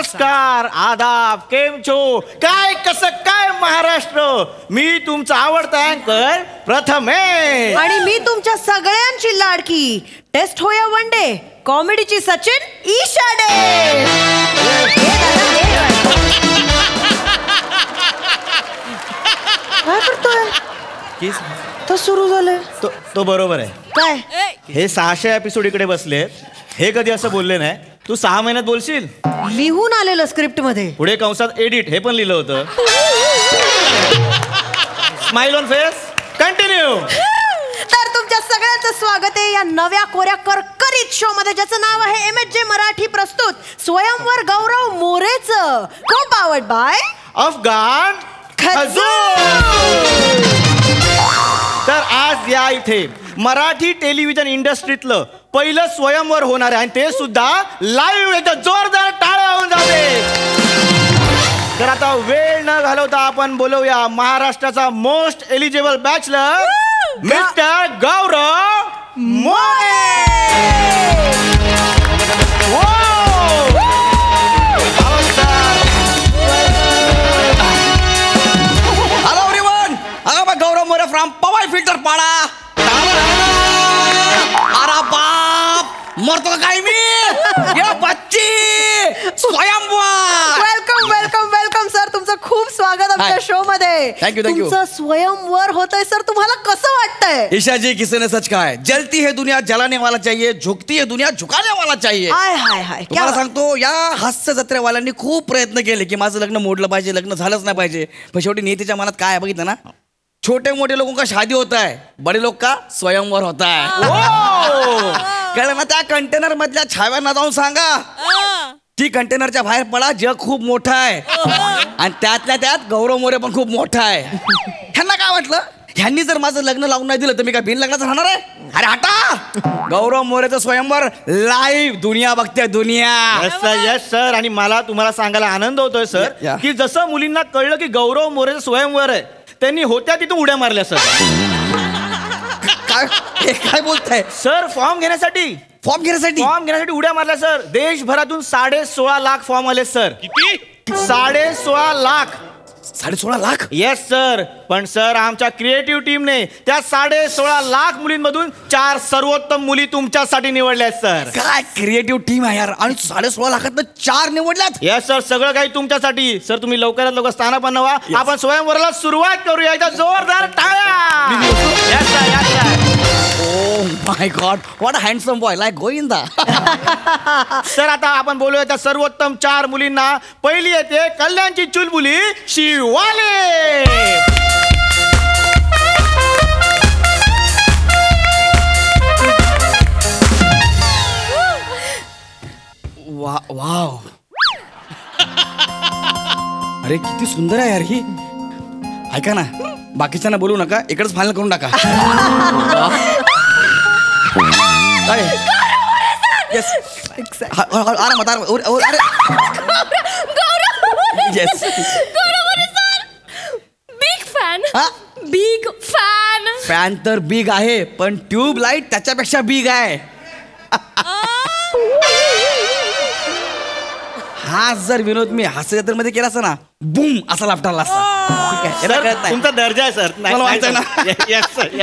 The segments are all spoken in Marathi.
नमस्कार, आदाब, केम छो, काय कसं काय महाराष्ट्र. मी तुमचा आवडता अँकर प्रथमेश. आणि मी तुमच्या सगळ्यांची लाडकी टेस्ट होया वन डे कॉमेडीची सचिन ईशाडे. काय करतोय? तो सुरू झालंय. तो बरोबर आहे. काय हे 600 एपिसोड इकडे बसलेत. हे कधी असं बोलले नाही. तू 6 महिन्यात बोलशील. लिहून आलेलं स्क्रिप्ट मध्ये. पुढे कंसात एडिट हे पण लिहिलं होतं. Smile on face. कंटिन्यू. तर तुमच्या सगळ्यांचं स्वागत आहे या नव्या कोऱ्या करकरीत शो मध्ये, ज्याचं नाव आहे MHJ मराठी प्रस्तुत स्वयंवर गौरव मोरेचं, को पावर्ड बाय अफगाण खजूर. तर आज या इथे मराठी टेलिव्हिजन इंडस्ट्रीतलं पहिलं स्वयंवर होणार आहे आणि ते सुद्धा लाईव्ह. एकदम जोरदार टाळ्या होऊन जाते. तर आता वेळ न घालवता आपण बोलवूया महाराष्ट्राचा most eligible bachelor mister Gaurav More. Hello everyone, Gaurav More from Powai Filter Pada. अरे बाप, मरतो काय मी. ये बच्ची स्वयंवर. वेलकम वेलकम वेलकम सर, तुमचं खूप स्वागत आमच्या शो मध्ये. Thank you thank you. तुमचं स्वयंवर होतंय सर, तुम्हाला कसं वाटतंय? ईशा जी, किसी ने सच कहा है, जलती है दुनिया जलाने वाला चाहिए, झुकती है दुनिया झुकाने वाला चाहिए. हाय हाय हाय. तुम्हाला सांगतो, या हास्य जत्रेवाल्यांनी खूप प्रयत्न केले की माझं लग्न मोडलं पाहिजे, लग्न झालंच नाही पाहिजे. पण शेवटी नियतीच्या मनात काय आहे बघितलं ना. छोटे मोठे लोगों का शादी होता है, बड़े लोग का स्वयंवर होता है. कळलं ना. त्या कंटेनर मधल्या छाव्यांना जाऊन सांगा की कंटेनरच्या बाहेर पडा, जग खूप मोठं आहे. आणि त्यातल्या त्यात गौरव मोरे पण खूप मोठा आहे. ह्यांना काय वाटलं, ह्यांनी जर माझं लग्न लावून नाही दिलं तर मी काय बिन लग्नाचं राहणार आहे. अरे हटा. गौरव मोरेचं स्वयंवर लाईव्ह दुनिया बघते, दुनिया. Yes sir. आणि मला तुम्हाला सांगायला आनंद होतोय सर की जसं मुलींना कळलं की गौरव मोरेचं स्वयंवर आहे, त्यांनी होत्या तिथून उड्या मारल्या सर. काय बोलताय सर? फॉर्म घेण्यासाठी उड्या मारल्या सर. देशभरातून 16.5 लाख फॉर्म आले सर. किती? 16.5 लाख. 16.5 लाख? Yes sir. पण सर, आमच्या क्रिएटिव्ह टीमने त्या 16.5 लाख मुलींमधून 4 सर्वोत्तम मुली तुमच्यासाठी निवडल्या सर. काय क्रिएटिव्ह टीम आहे यार. आणि 16.5 लाखात 4 निवडल्यात. येस सर, सगळं काही तुमच्यासाठी. सर, तुम्ही लवकरात लवकर स्थानापन्न व्हा. आपण स्वयंवराला सुरुवात करूया. एकदा जोरदार टाळ्या. Yes sir, yes sir. Oh my God, what a handsome boy, like Govinda. Sir, आता आपण बोलूया त्या सर्वोत्तम 4 मुलींना. पहिली येते कल्याणची चुलबुली शिवाले. वाव. अरे किती सुंदर आहे यार ही. ऐका ना, बाकीच्यांना बोलू नका, इकडेच फायनल करून टाका. फॅन तर बिग आहे, पण ट्यूब लाईट त्याच्यापेक्षा बिग आहे. हा जर विनोद मी हास्य जत्रेमध्ये केला असता ना, बूम असा लापटाला असता. तुमचा दर्जा आहे सर.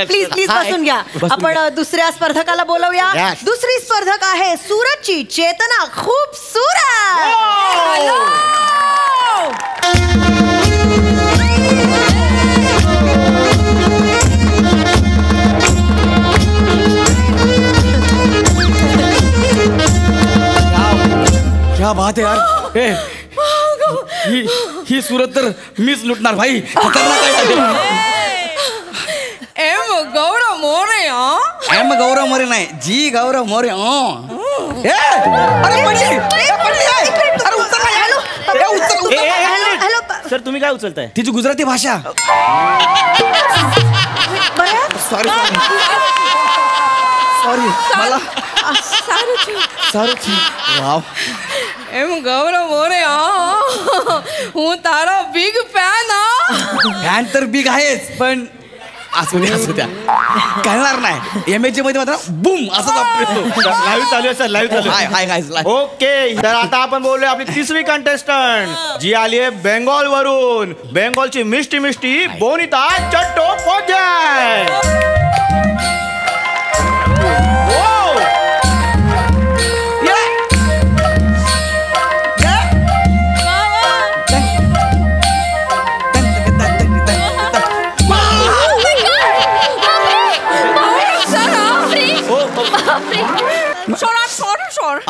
प्लीज प्लीज बसून घ्या. आपण दुसऱ्या स्पर्धकाला बोलवूया. दुसरी स्पर्धक आहे सुरतची चेतना खूबसूरत. क्या बात है यार. ही सुरत तर मीच लुटणार भाई. एम गौरव मोरे. एम गौरव मोरे नाही, जी गौरव मोरे. सर, तुम्ही काय उचलताय? तिची गुजराती भाषा. सॉरी मला સારું વાવ. એમ ગૌરવ મોરે હું તારો બિગ ફેન. ફॅन तर बिग आहेच, पण असू द्या कळणार नाही MHJ मध्ये मात्र बुम असं लाईव्ह चालू आहे सर, लाईव्ह चालू आहे. हाय हाय ओके, तर आता आपण बोलूया आपली तिसरी कंटेस्टंट जी आली आहे बेंगॉल वरून. बेंगॉलची मिष्टी मिष्टी बोनिता चट्टोपाध्याय.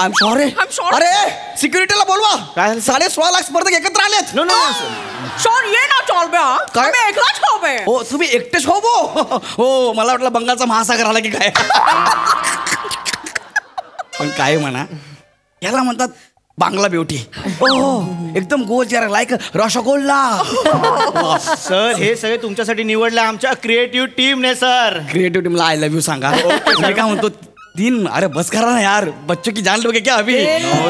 I'm sorry. अरे सिक्युरिटीला बोलवा. काय? 16.5 लाख स्पर्धक एकत्र आलेत. नो नो सर ये ना चलबे काय? आम्ही एकलाच खावे. हो तुम्ही एकटेच हो हो मला वाटलं बंगालचा महासागर आला की काय. पण काय म्हणा याला म्हणतात बांगला ब्युटी. एकदम गोल जरा लाईक रसगोल्ला. सर, हे सगळे तुमच्यासाठी निवडले आमच्या क्रिएटिव्ह टीमने सर. क्रिएटिव्ह टीमला आय लव्ह यू सांगा. मी काय म्हणतो 3 अरे बस करा ना यार, बच्चों की जान लोगे क्या अभी.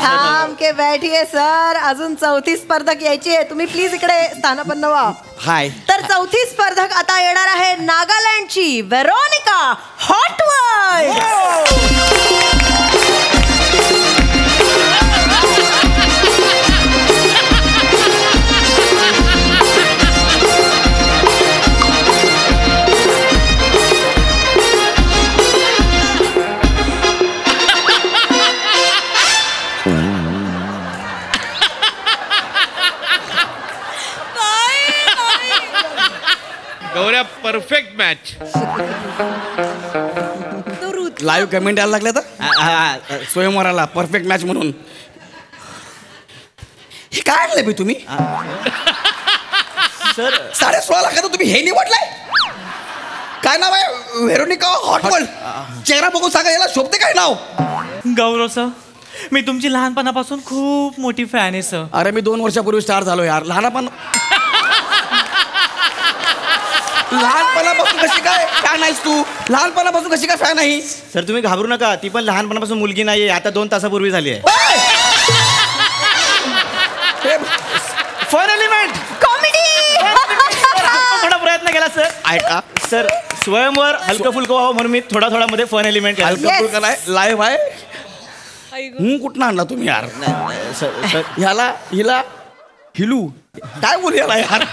थांब के बैठिये सर, अजून चौथी स्पर्धक यायची आहे. तुम्ही प्लीज इकडे स्थानापन्न व्हा. हाय. तर चौथी स्पर्धक आता येणार आहे नागालँडची वेरोनिका हॉटवर्ड. गौऱ्या परफेक्ट मॅच. लाईव्ह कमेंट यायला लागले तर स्वयंवराला परफेक्ट मॅच म्हणून. हे काय आणलंय बी तुम्ही सर 16.5 लाखाचं तुम्ही हे निवडलंय. काय नाव आहे. व्हेरोनिका हॉटवर्ल्ड. चेहरा बघून सांगा याला शोभते काय नाव. गौरव सर, मी तुमची लहानपणापासून खूप मोठी फॅन आहे सर. अरे मी 2 वर्षापूर्वी स्टार झालो यार. लहानपणापासून कशी काय फॅन आहेस तू. लहानपणापासून कशी काय फॅन आहे. सर तुम्ही घाबरू नका, ती पण लहानपणापासून मुलगी नाहीये, आता 2 तासापूर्वी झाली आहे. Fun element comedy. थोडा प्रयत्न केला सर. ऐका सर स्वयंवर हलकं फुलकं व्हावं म्हणून मी थोडा मध्ये फन एलिमेंट केला. हलका फुलका नाही लाईव्ह आहे. कुठं आणला तुम्ही यार. सर ह्याला हिला हिलू काय बोलू याला यार.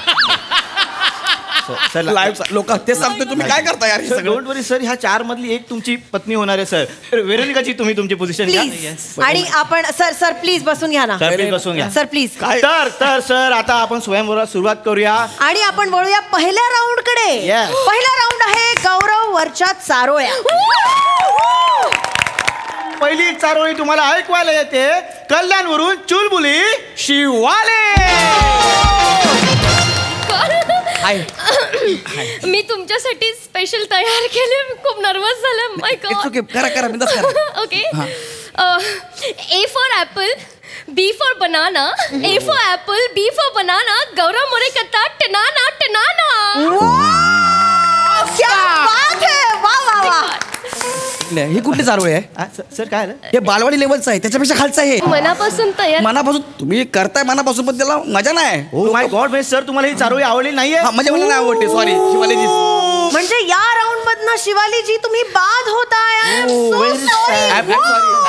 सर लाईव्ह लोक तेच सांगतो तुम्ही काय करता यार हे सगळं. डोंट वरी सर, ह्या 4 मधली एक तुमची पत्नी होणार आहे सर. वेरोनिकाची तुम्ही तुमची पोझिशन घ्या. प्लीज. आणि आपण सर प्लीज बसून घ्या ना. सर प्लीज बसून घ्या. Sir please. तर सर आता आपण स्वयंवरात सुरुवात करूया. आणि आपण बोलूया पहिल्या राऊंड कडे. Yes. पहिला राऊंड आहे गौरव वरच्या चारोळ्या. पहिली चारोळी तुम्हाला ऐकवायला येते कल्याणवरून चुलबुली शिवाले. मी तुमच्यासाठी स्पेशल तयार केले. खूप नर्वस झालं. माय गॉड. करा बिंदास करा. Okay. A for apple, B for banana, A for apple, B for banana. गौरव मोरे करता टनाना टनाना. क्या बात है. वा वा वा. ही कुठली चारोळी आहे. सर काय आलं? हे बालवाडी लेवलचं आहे, त्याच्यापेक्षा खालचं आहे. मनापासून तयार. मनापासून तुम्ही करताय मनापासून, पण त्याला मजा नाही. ओ माय गॉड, म्हणजे सर तुम्हाला ही चारोळी आवडली नाहीये. म्हणजे मला नाही आवडते. सॉरी शिवालीजी. म्हणजे या राऊंड मधनं शिवालीजी तुम्ही बाद होताय. आय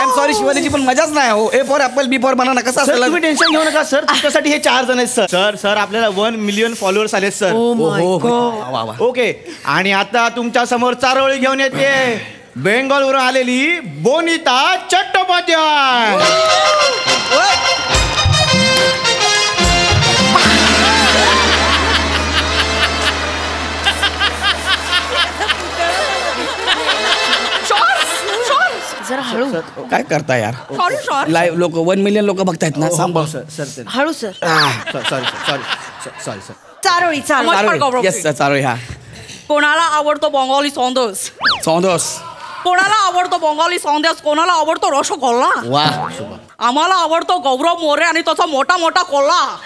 एम सॉरी शिवालीजी, पण मजाच नाही हो. A for apple, B for banana कसं सर असेल. तुम्ही टेन्शन घेऊ नका सर, तुमच्यासाठी हे 4 जण आहेत सर. सर आपल्याला 1 मिलियन फॉलोअर्स आले सर. वा वा. ओके, आणि आता तुमच्या समोर चारोळी घेऊन येते बेंगॉलवरून आलेली बोनिता चट्टोपाध्याय. जरा हळू. काय करता यार. Sorry sir. लाईव्ह लोक 1 मिलियन लोक बघतायत ना. सांभाळ सर हळू सर. Sorry sir. चारोळी चारोळी. नमस्कार गौरव. येस चारोळी. हा कोणाला आवडतो बंगाली सौंदस. सौंदस. कोणाला आवडतो बंगाली सौंदस. कोणाला आवडतो रसगोल्ला. वा. आम्हाला आवडतो गौरव मोरे आणि त्याचा मोठा मोठा कोल्हा.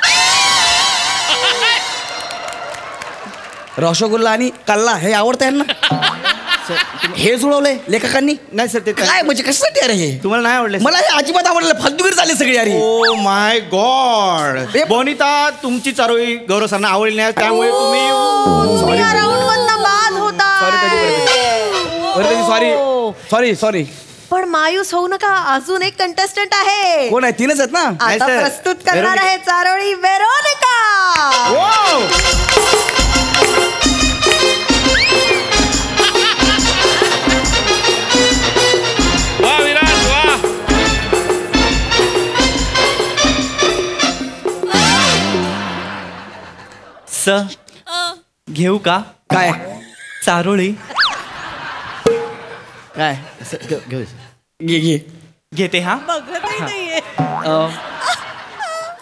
रसगुल्ला आणि कल्ला हे आवडतं यांना. हे जुळवलंय लेखकांनी. नाही सर ते काय म्हणजे कशासाठी अरे हे. तुम्हाला नाही आवडले. मला हे अजिबात आवडलं. फालतूगिरी झाली सगळी यार. Oh my God. बोनिता तुमची चारोळी गौरव सरांना आवडली नाही, त्यामुळे तुम्ही तुम्ही या राऊंड मधनं बाद होताय. सॉरी पण मायूस होऊ नका, अजून एक कंटेस्टंट आहे. कोण आहे? तीनच आहेत ना? आता sir. प्रस्तुत करणार आहे चारोळी वेरोनिका. वा विराज वा. घेऊ का काय चारोळी? काय घेऊ. घे घेते हा.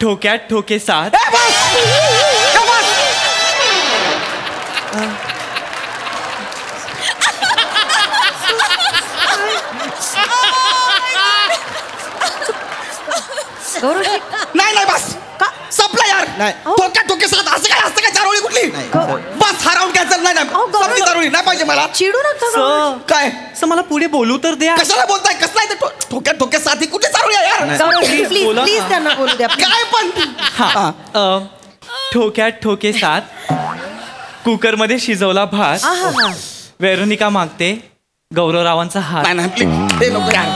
ठोक्यात ठोके साथ. गौरवजी नाही बस का? संपला यार. नाही. ठोके साथ असं काय असतं काय? चारोळी कुठली? गौ- बस हा राऊंड कॅन्सल. नाही अहो, गौरव- संपली चारोळी. नाही पाहिजे मला. चिडू नका गौरवजी. काय मला पुढे बोलू तर द्या. कशाला बोलताय? कसला आहे ते ठोके साथ? ही कुठे चारोळी आहे यार? गौरवजी प्लीज बोला प्लीज ना. त्यांना बोलू द्या. काय पण ठोक्यात ठोके साथ. कुकरमध्ये शिजवला भात. आहा. वेरोनिका मागते गौरवरावांचा हात. नाही प्लीज ते नको यार.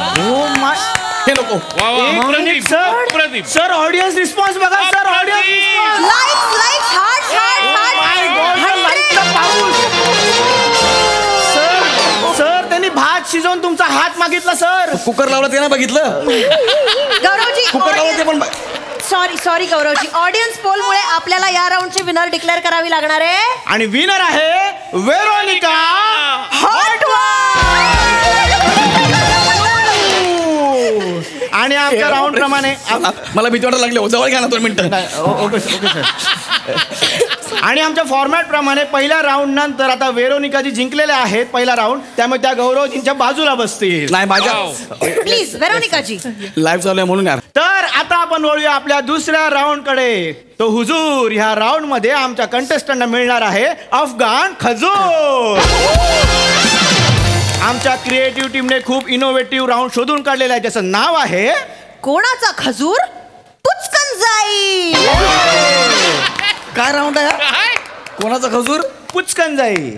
हे नको. वा वा. एक Pradeep minute sir. Pradeep. Sir audience response बघा sir. Audience response. Likes, hearts, My God, hearts. लाईटचा पाऊस. सर त्यांनी भात शिजवून तुमचा हात मागितला सर. कुकर लावलं ते ना बघितलं. गौरवजी कुकर लावलं ते पण सॉरी गौरवजी, ऑडियन्स पोलमुळे आपल्याला या राऊंडची विनर डिक्लेअर करावी लागणार आहे. आणि विनर आहे वेरोनिका आणि आमच्या राऊंड प्रमाणे मला भीती वाटायला लागली. जवळ घ्या ना 2 मिनिटं. Okay sir. आणि आमच्या फॉर्मॅट प्रमाणे पहिल्या राऊंड नंतर आता वेरोनिकाजी जिंकलेले आहेत पहिला राऊंड, त्यामुळे त्या गौरवजींच्या बाजूला बसतील. नाही माझ्या प्लीज वेरोनिकाजी. लाईव्ह चालू आहे म्हणून यार. तर आता आपण वळूया आपल्या दुसऱ्या राऊंड कडे. तो हुजूर, ह्या राऊंड मध्ये आमच्या कंटेस्टंटना मिळणार आहे अफगाण खजूर. आमच्या क्रिएटिव्ह टीमने खूप इनोव्हेटिव्ह राऊंड शोधून काढलेला आहे, ज्याचं नाव आहे कोणाचा खजूर पुचकन जाई. काय राऊंड आहे हा? कोणाचा खजूर पुचकंजाई.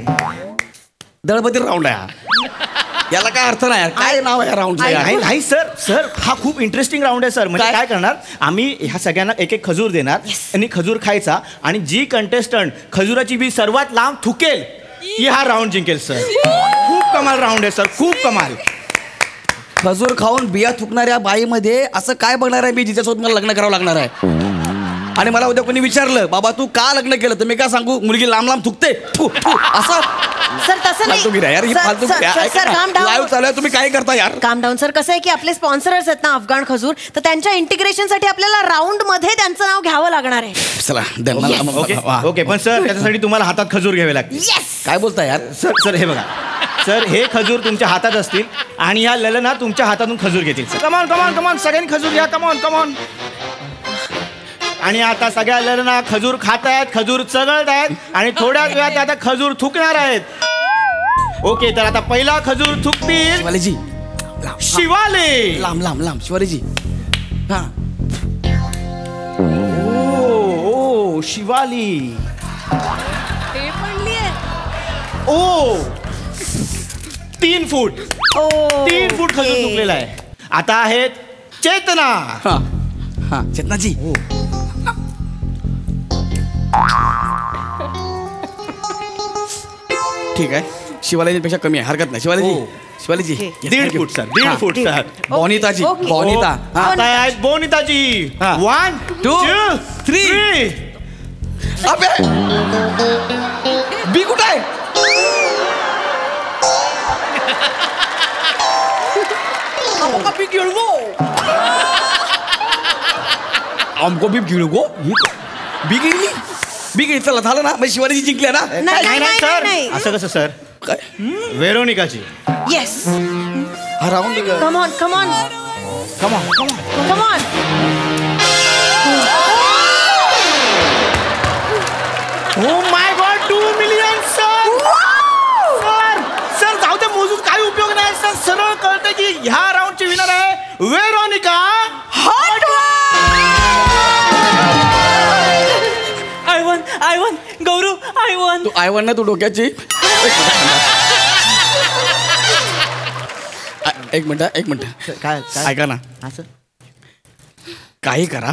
दळपती राऊंड आहे हा. याला काय अर्थ नाही यार. काय नाव आहे राऊंडचं यार? नाही सर हा खूप इंटरेस्टिंग राऊंड आहे सर. म्हणजे काय करणार आम्ही ह्या सगळ्यांना एक खजूर देणार आणि खजूर खायचा, आणि जी कंटेस्टंट खजुराची बी सर्वात लांब थुकेल ही हा राऊंड जिंकेल सर. खूप कमाल राऊंड आहे सर, खूप कमाल. खजूर खाऊन बिया थुकणाऱ्या बाईमध्ये असं काय बघणार आहे मी जिच्यासोबत मला लग्न करावं लागणार आहे? आणि मला उद्या कोणी विचारलं बाबा तू का लग्न केलं, तर मी काय सांगू? मुलगी लांब लांब थुकते असं. सर तसं फालतू गिरा यार. ही फालतू सर काम लाईव्ह डाऊन. चालू आहे, तुम्ही काय करता यार? काम डाऊन सर. कसं आहे की आपले स्पॉन्सर्स आहेत ना अफगाण खजूर, तर त्यांच्या इंटिग्रेशन साठी आपल्याला राऊंड मध्ये त्यांचं नाव घ्यावं लागणार आहे. चला ओके पण सर त्याच्यासाठी तुम्हाला हातात खजूर घ्यावे लागतील. काय बोलताय यार? सर हे बघा सर, हे खजूर तुमच्या हातात असतील आणि ह्या ललना तुमच्या हातातून खजूर घेतील. कमॉन सगळ्यांनी खजूर घ्या. कमॉन. आणि आता सगळ्या ललना खजूर खात आहेत, खजूर चगळत आहेत, आणि थोड्याच वेळात आता खजूर थुकणार आहेत. ओके, तर आता पहिला खजूर थुकतील शिवालीजी. शिवाली. लांब शिवालीजी. हा ओ शिवाली. ओ 3 फूट. 3 फूट खजूर थुकलेला आहे. आता आहेत चेतना. हा चेतनाजी. ठीक आहे, शिवालीजीपेक्षा कमी आहे, हरकत नाही. शिवालीजी 1.5 फूट सर. 1.5 फूट सर. बोनिताजी. ओके. बोनिता. आता आहेत बोनिताजी. 1 2 3. अबे बी कुठं आहे? आमको बी गिळू गो. बी गिळली चला झालं ना. मग शिवालीजी जिंकल्या ना. नाही सर, असं कसं सर? काय वेरोनिकाची. येस. हा round come on oh my God 2 million sir. Sir जाऊ दे, मोजून काही उपयोग नाही सर. सरळ कळतं की ह्या राऊंडची विनर आहे Veronica I won Gaurav. I won. तू I1 ना तू डोक्याची. एक मिनिट काय ऐका ना, असं काही करा,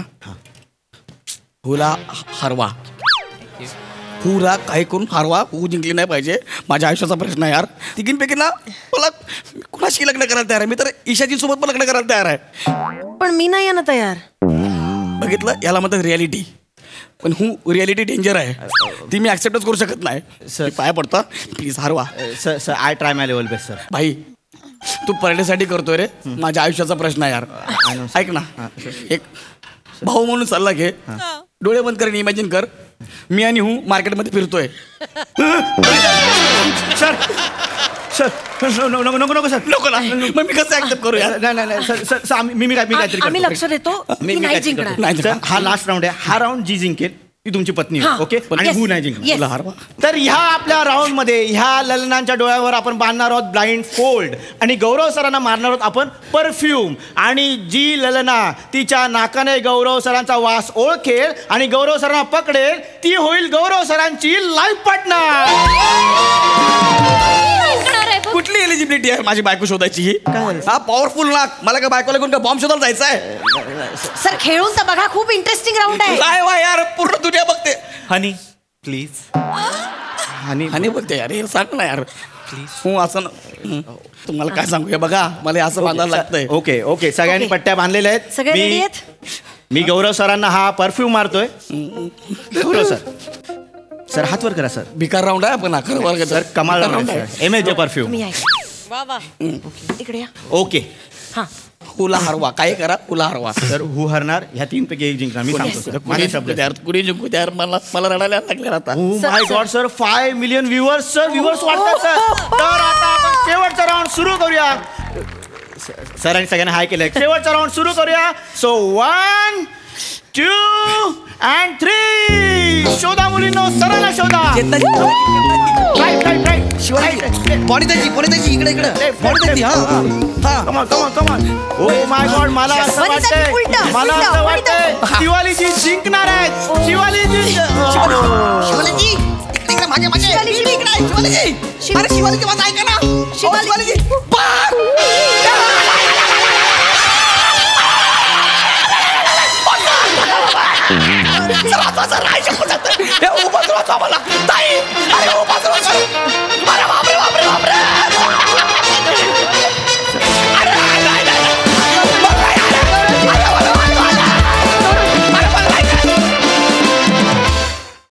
हुला हरवा, हुला काही करून हरवा. हू जिंकली नाही पाहिजे. माझ्या आयुष्याचा प्रश्न आहे यार. तिघींपैकी ना मला कुणाशी लग्न करायला तयार आहे. मी तर ईशाजीसोबत पण लग्न करायला तयार आहे. पण मी नाही आहे ना तयार. बघितलं, याला म्हणतात रियालिटी. पण रियालिटी डेंजर आहे. ती मी ऍक्सेप्टच करू शकत नाही. सर पाया पडता, प्लीज हरवा. Sir sir I try my level best sir. भाई तू परडेसाठी करतोय रे. माझ्या आयुष्याचा प्रश्न आहे यार. ऐक ना, एक भाऊ म्हणून सल्ला घे. डोळे बंद कर, इमॅजिन कर, मी आणि मार्केटमध्ये फिरतोय. सर सर नको नको नको सर नको ना, मग मी कसं ऍक्सेप्ट करू यार? नाही नाही सर सर सर मी काहीतरी आम्ही करतो. लक्ष देतो. मी मी नाही काहीतरी जिंकणार. करतो. नाही सर हा लास्ट राऊंड आहे. हा राऊंड जी जिंकेल ती तुमची पत्नी हा. ओके, आणि Yes. हू नाही जिंकणार. Yes. तुला हरवा. तर ह्या आपल्या राऊंड मध्ये ह्या ललनांच्या डोळ्यावर आपण बांधणार आहोत ब्लाइंड फोल्ड आणि गौरव सरांना मारणार आहोत आपण परफ्यूम. आणि जी ललना तिच्या नाकाने गौरव सरांचा वास ओळखेल आणि गौरव सरांना पकडेल ती होईल गौरव सरांची लाईफ पार्टनर. जिंकणार आहे बघ. कुठली एलिजिबिलिटी आहे माझी बायको शोधायची ही? हा पॉवरफुल नाक. मला काय बायकोला कोण काय बॉम्ब शोधायला जायचं आहे? सर खेळून तर बघा, खूप इंटरेस्टिंग राऊंड आहे. काय वा यार, पूर्ण दुनिया बघते. Honey please. आणि बोलते यार, हे सांग ना यार प्लीज. हो असं तुम्हाला काय सांगू, हे बघा मला हे असं बांधायला लागतंय. ओके ओके सगळ्यांनी ओके. पट्ट्या बांधलेल्या आहेत. सगळे रेडी आहेत? मी गौरव सरांना हा परफ्यूम मारतोय. गौरव सर सर हात वर करा सर. भिकार राऊंड आहे आपण अखर वर्ग सर कमाल एमएजे परफ्यूम. मी आहे. इकडे या. ओके हा. हुला हरवा, काय करा, हुला हरवा. सर हू हरणार ह्या तीन पैकी एक जिंकणार मी सांगतो. माझे शब्द कुणी जिंकू द्या, मला रडायला लागले आता. Oh sir, my sir. God sir 5 million viewers sir. Viewers वाटतात सर. तर आता आपण शेवटचा राऊंड सुरू करूया. सरांनी सगळ्यांना हाय केलंय. शेवटचा राऊंड सुरू करूया. सो 1 2 and 3 शोधा मुलींनो, सरांना शोधा. Right right right Shivaji body त्याची इकडे बॉडी त्याची. Come on. Oh my God, मला असं वनिताजी उलटं, वाटतंय, मला उलटं, असं वनिता. वाटतंय शिवालीजी जिंकणार आहेत. शिवालीजी शिवाजी इकडे मागे मागे शिवालीजी. इकडे आहे, शिवालीजी. अरे शिवालीजी माझं ऐका ना. शिवालीजी उभं मला ताई. अरे उभं